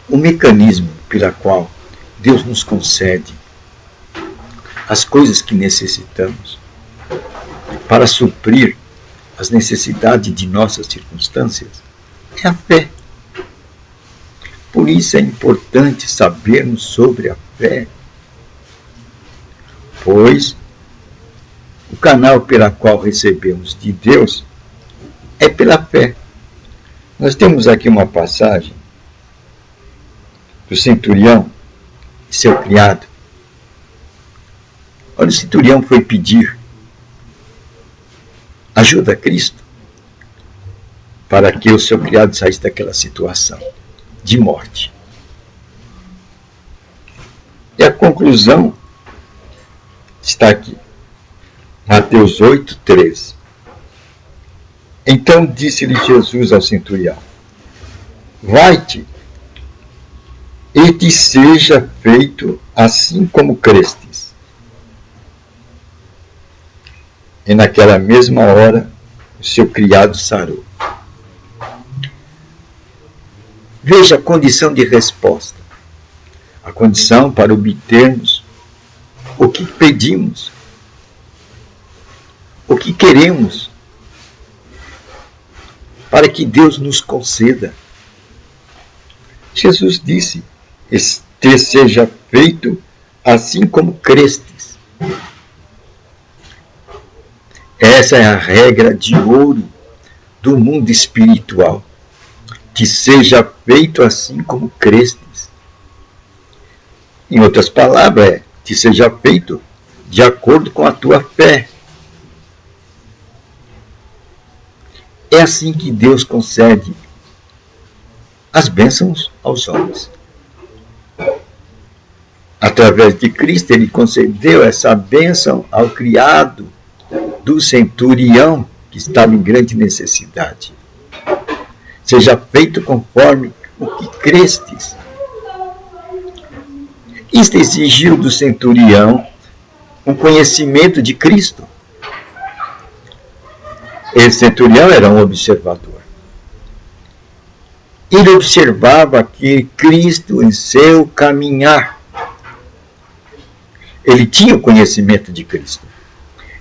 o mecanismo pela qual Deus nos concede as coisas que necessitamos para suprir as necessidades de nossas circunstâncias é a fé. Por isso é importante sabermos sobre a fé, pois o canal pela qual recebemos de Deus é pela fé. Nós temos aqui uma passagem do centurião e seu criado. Olha, o centurião foi pedir ajuda a Cristo para que o seu criado saísse daquela situação de morte. E a conclusão está aqui. Mateus 8:13. Então disse-lhe Jesus ao centurião: vai-te, e te seja feito assim como crestes. E naquela mesma hora o seu criado sarou. Veja a condição de resposta. A condição para obtermos o que pedimos, o que queremos, para que Deus nos conceda. Jesus disse: te seja feito assim como crestes. Essa é a regra de ouro do mundo espiritual. Que seja feito assim como crestes. Em outras palavras, que seja feito de acordo com a tua fé. É assim que Deus concede as bênçãos aos homens. Através de Cristo, ele concedeu essa bênção ao criado do centurião que estava em grande necessidade. Seja feito conforme o que crestes. Isto exigiu do centurião um conhecimento de Cristo. Esse centurião era um observador. Ele observava que Cristo em seu caminhar. Ele tinha o conhecimento de Cristo.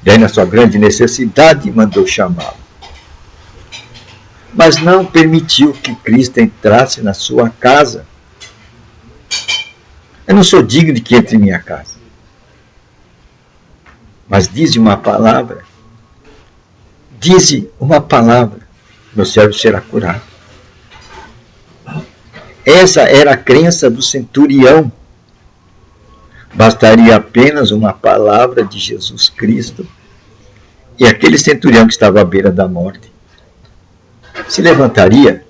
Daí, na sua grande necessidade, mandou chamá-lo. Mas não permitiu que Cristo entrasse na sua casa. Eu não sou digno de que entre em minha casa. Mas dize uma palavra. Dize uma palavra. Meu servo será curado. Essa era a crença do centurião. Bastaria apenas uma palavra de Jesus Cristo. E aquele centurião que estava à beira da morte se levantaria.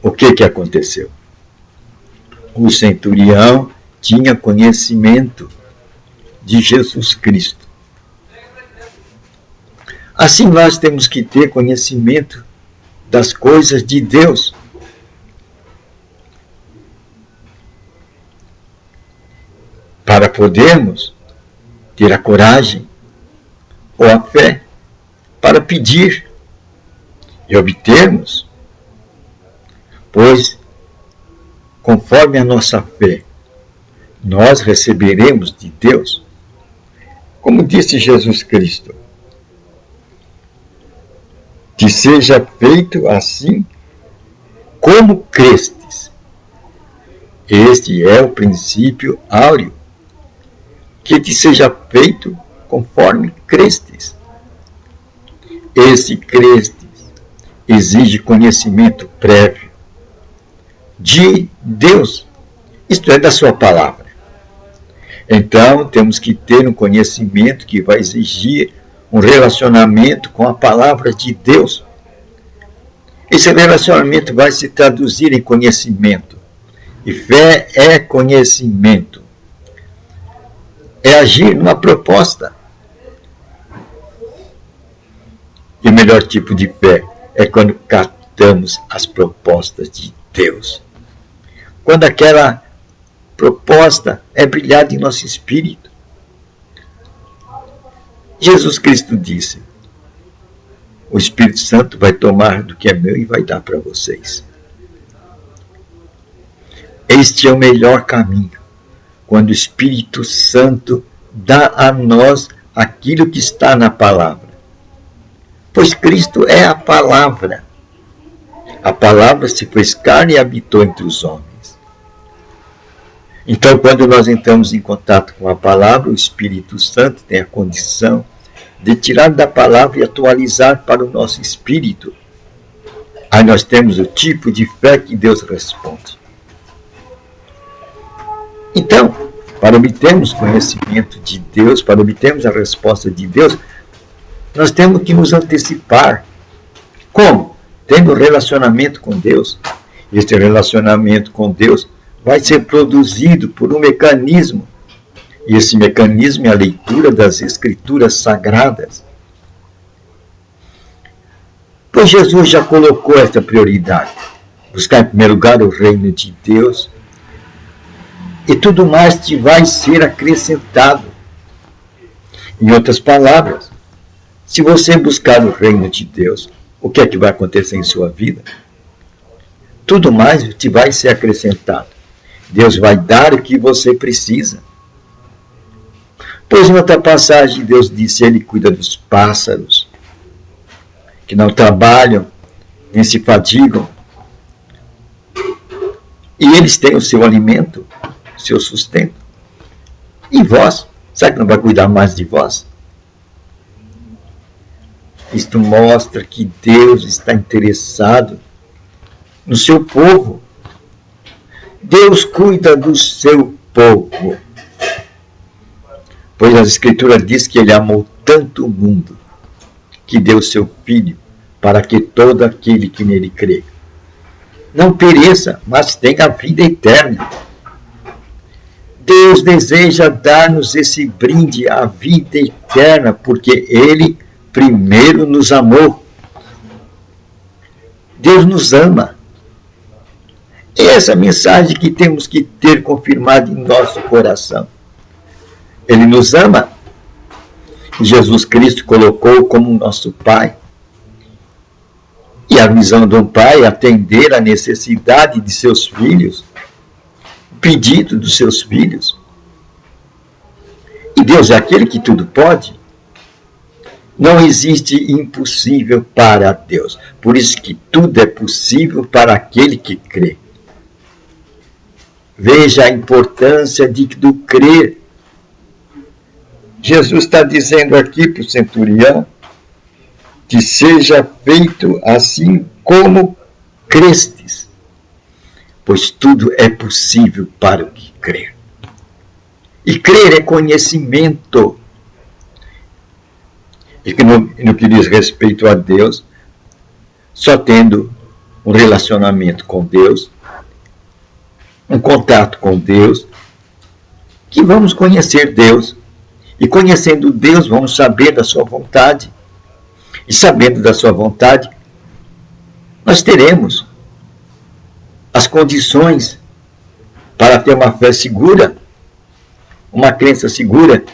O que aconteceu? O centurião tinha conhecimento de Jesus Cristo. Assim nós temos que ter conhecimento das coisas de Deus. Para podermos ter a coragem ou a fé para pedir e obtermos, pois, conforme a nossa fé, nós receberemos de Deus, como disse Jesus Cristo, que seja feito assim como crestes. Este é o princípio áureo, que te seja feito conforme crestes. Esse crestes exige conhecimento prévio de Deus, isto é, da sua palavra. Então, temos que ter um conhecimento que vai exigir um relacionamento com a palavra de Deus. Esse relacionamento vai se traduzir em conhecimento. E fé é conhecimento. É agir numa proposta. E o melhor tipo de fé é quando captamos as propostas de Deus. Quando aquela proposta é brilhada em nosso espírito. Jesus Cristo disse: o Espírito Santo vai tomar do que é meu e vai dar para vocês. Este é o melhor caminho, quando o Espírito Santo dá a nós aquilo que está na palavra. Pois Cristo é a palavra. A palavra se fez carne e habitou entre os homens. Então, quando nós entramos em contato com a palavra, o Espírito Santo tem a condição de tirar da palavra e atualizar para o nosso espírito. Aí nós temos o tipo de fé que Deus responde. Então, para obtermos conhecimento de Deus, para obtermos a resposta de Deus, nós temos que nos antecipar. Como? Tendo relacionamento com Deus. Este relacionamento com Deus vai ser produzido por um mecanismo. E esse mecanismo é a leitura das Escrituras Sagradas. Pois Jesus já colocou esta prioridade. Buscar em primeiro lugar o reino de Deus. E tudo mais te vai ser acrescentado. Em outras palavras, se você buscar o reino de Deus, o que é que vai acontecer em sua vida? Tudo mais te vai ser acrescentado. Deus vai dar o que você precisa. Pois em outra passagem, Deus disse, Ele cuida dos pássaros, que não trabalham, nem se fadigam. E eles têm o seu alimento, o seu sustento. E vós, será que não vai cuidar mais de vós? Isto mostra que Deus está interessado no seu povo. Deus cuida do seu povo. Pois as Escrituras diz que Ele amou tanto o mundo, que deu seu Filho, para que todo aquele que nele crê não pereça, mas tenha a vida eterna. Deus deseja dar-nos esse brinde, a vida eterna, porque Ele primeiro nos amou. Deus nos ama. E essa mensagem que temos que ter confirmada em nosso coração. Ele nos ama. Jesus Cristo colocou como nosso Pai. E a visão de um pai é atender a necessidade de seus filhos, o pedido dos seus filhos. E Deus é aquele que tudo pode. Não existe impossível para Deus. Por isso que tudo é possível para aquele que crê. Veja a importância do crer. Jesus está dizendo aqui para o centurião que seja feito assim como crestes, pois tudo é possível para o que crer. E crer é conhecimento. E que no que diz respeito a Deus, só tendo um relacionamento com Deus, um contato com Deus, que vamos conhecer Deus. E conhecendo Deus, vamos saber da sua vontade. E sabendo da sua vontade, nós teremos as condições para ter uma fé segura, uma crença segura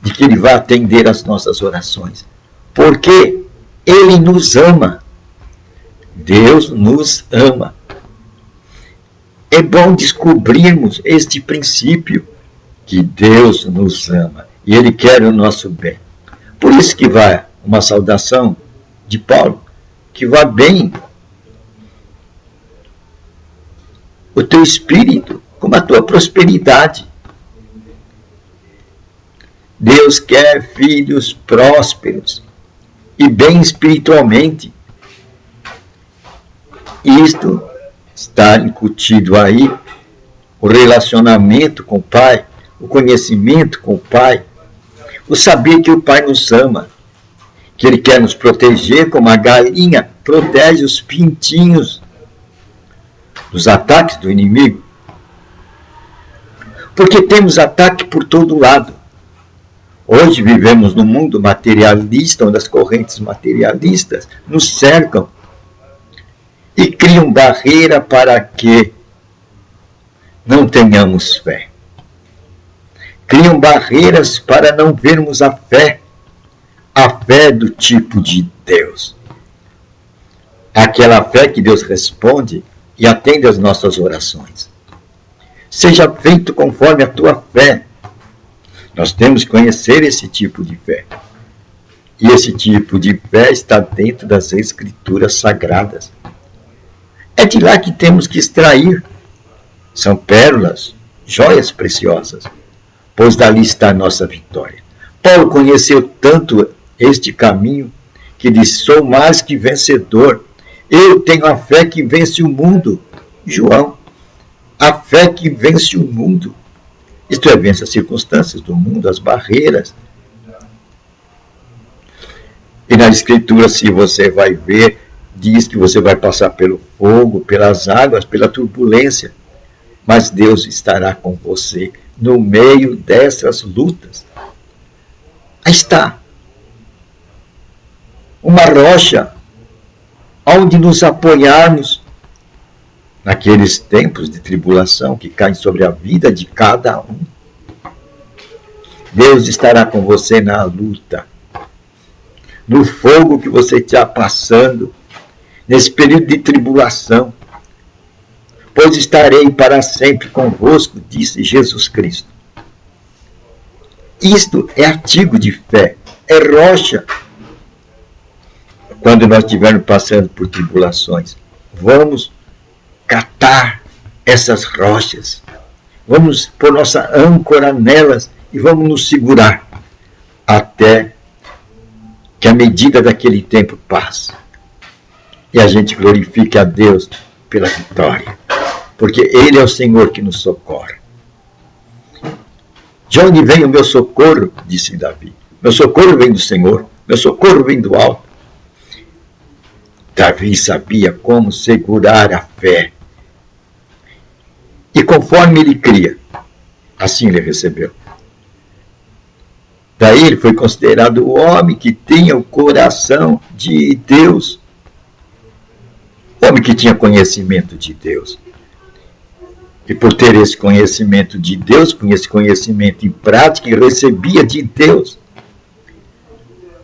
de que Ele vai atender às nossas orações. Porque Ele nos ama. Deus nos ama. É bom descobrirmos este princípio, que Deus nos ama e Ele quer o nosso bem. Por isso que vai uma saudação de Paulo, que vá bem o teu espírito, como a tua prosperidade. Deus quer filhos prósperos e bem espiritualmente. Isto está incutido aí, o relacionamento com o Pai, o conhecimento com o Pai, o saber que o Pai nos ama, que Ele quer nos proteger como a galinha protege os pintinhos dos ataques do inimigo. Porque temos ataque por todo lado. Hoje vivemos num mundo materialista, onde as correntes materialistas nos cercam e criam barreira para que não tenhamos fé. Criam barreiras para não vermos a fé do tipo de Deus. aquela fé que Deus responde e atende às nossas orações. Seja feito conforme a tua fé. Nós temos que conhecer esse tipo de fé. E esse tipo de fé está dentro das Escrituras Sagradas. É de lá que temos que extrair. São pérolas, joias preciosas, pois dali está a nossa vitória. Paulo conheceu tanto este caminho que disse: sou mais que vencedor. Eu tenho a fé que vence o mundo. João, a fé que vence o mundo. Isto é, vence as circunstâncias do mundo, as barreiras. E na Escritura, se você vai ver, diz que você vai passar pelo fogo, pelas águas, pela turbulência. Mas Deus estará com você no meio dessas lutas. Aí está. Uma rocha onde nos apoiarmos naqueles tempos de tribulação que caem sobre a vida de cada um. Deus estará com você na luta, no fogo que você está passando, nesse período de tribulação. Pois estarei para sempre convosco, disse Jesus Cristo. Isto é artigo de fé, é rocha. Quando nós estivermos passando por tribulações, vamos catar essas rochas, vamos pôr nossa âncora nelas e vamos nos segurar até que a medida daquele tempo passe e a gente glorifique a Deus pela vitória, porque Ele é o Senhor que nos socorre. De onde vem o meu socorro? Disse Davi. Meu socorro vem do Senhor, meu socorro vem do alto. Davi sabia como segurar a fé. E conforme ele cria, assim ele recebeu. Daí ele foi considerado o homem que tinha o coração de Deus. O homem que tinha conhecimento de Deus. E por ter esse conhecimento de Deus, com esse conhecimento em prática, ele recebia de Deus.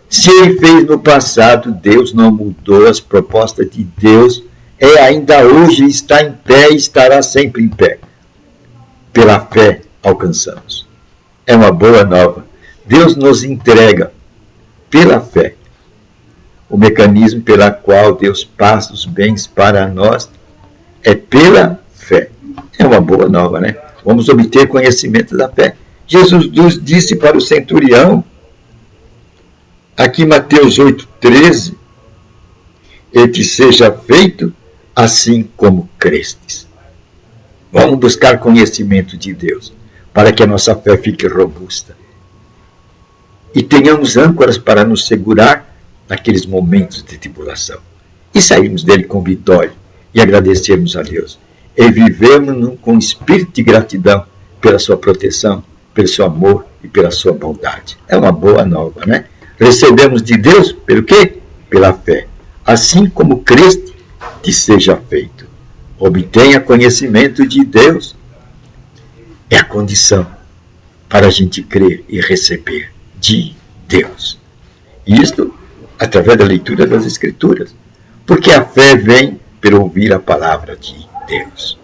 Se ele fez no passado, Deus não mudou as propostas de Deus, ainda hoje está em pé e estará sempre em pé. Pela fé alcançamos. É uma boa nova. Deus nos entrega, pela fé, o mecanismo pela qual Deus passa os bens para nós é pela fé. É uma boa nova, né? Vamos obter conhecimento da fé. Jesus disse para o centurião, aqui em Mateus 8,13, e te seja feito assim como crestes. Vamos buscar conhecimento de Deus, para que a nossa fé fique robusta. E tenhamos âncoras para nos segurar naqueles momentos de tribulação. E sairmos dele com vitória e agradecermos a Deus. E vivemos com espírito de gratidão pela sua proteção, pelo seu amor e pela sua bondade. É uma boa nova, né? Recebemos de Deus, pelo quê? Pela fé. Assim como creste, te seja feito. Obtenha conhecimento de Deus. É a condição para a gente crer e receber de Deus. Isto através da leitura das Escrituras. Porque a fé vem pelo ouvir a palavra de Deus.